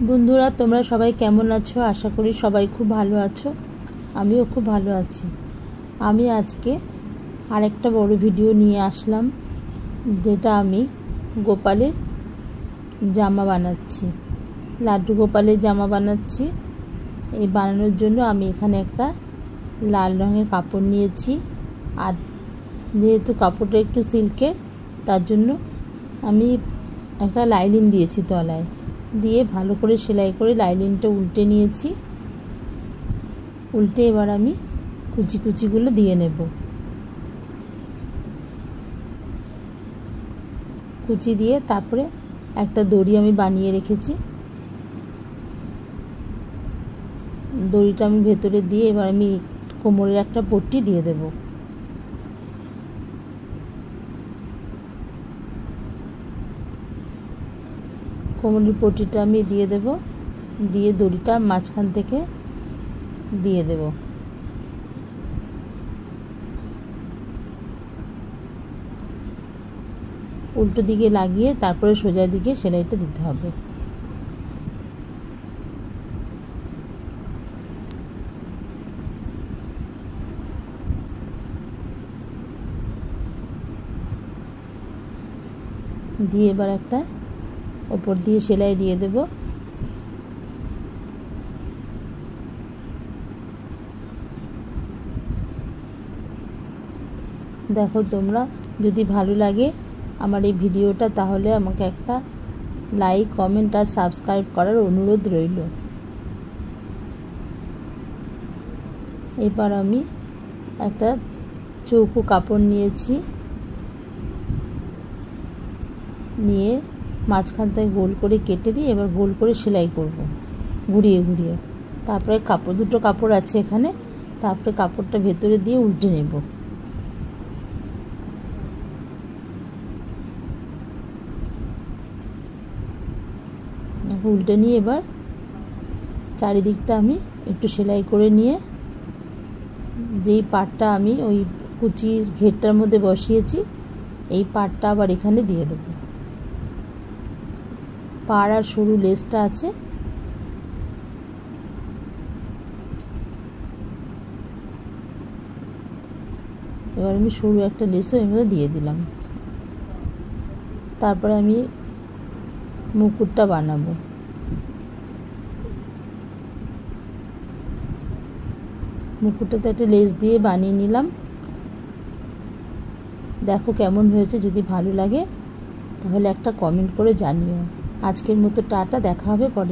বন্ধুরা তোমরা সবাই কেমন আছো? আশা করি সবাই খুব ভালো আছো। আমিও খুব ভালো আছি। আমি আজকে আরেকটা বড় ভিডিও নিয়ে আসলাম, যেটা আমি গোপালের জামা বানাচ্ছি, লাড্ডু গোপালের জামা বানাচ্ছি। এই বানানোর জন্য আমি এখানে একটা লাল রঙের কাপড় নিয়েছি, আর যেহেতু কাপড়টা একটু সিল্কের, তার জন্য আমি একটা লাইনিং দিয়েছি তলায়, দিয়ে ভালো করে সেলাই করে লাইনিংটা উল্টে নিয়েছি। উল্টে এবার আমি কুচি কুচিগুলো দিয়ে নেব। কুচি দিয়ে তারপরে একটা দড়ি আমি বানিয়ে রেখেছি, দড়িটা আমি ভেতরে দিয়ে এবার আমি কোমরের একটা পট্টি দিয়ে দেব। কোমরের পট্টিটা আমি দিয়ে দেব, দিয়ে দড়িটা মাঝখান থেকে দিয়ে দেব। উল্টো দিকে লাগিয়ে তারপরে সোজা দিকে সেলাইটা দিতে হবে। দিয়ে এবার একটা ওপর দিয়ে সেলাই দিয়ে দেব। দেখো তোমরা যদি ভালো লাগে আমার এই ভিডিওটা, তাহলে আমাকে একটা লাইক, কমেন্ট আর সাবস্ক্রাইব করার অনুরোধ রইল। এবার আমি একটা চৌকো কাপড় নিয়েছি, নিয়ে মাঝখান থেকে গোল করে কেটে দিয়ে এবার গোল করে সেলাই করব ঘুরিয়ে ঘুরিয়ে। তারপরে দুটো কাপড় আছে এখানে, তারপরে কাপড়টা ভেতরে দিয়ে উল্টে নেব। উল্টে নিয়ে এবার চারিদিকটা আমি একটু সেলাই করে নিয়ে, যেই পাটটা আমি ওই কুচির ঘেরটার মধ্যে বসিয়েছি, এই পাটটা আবার এখানে দিয়ে দেব। পাড় আর সরু লেসটা আছে, এবার আমি সরু একটা লেসও এর মধ্যে দিয়ে দিলাম। তারপরে আমি মুকুটটা বানাবো। মুকুটটাতে একটা লেস দিয়ে বানিয়ে নিলাম। দেখো কেমন হয়েছে, যদি ভালো লাগে তাহলে একটা কমেন্ট করে জানিও। আজকের মতো টাটা, দেখা হবে পরে।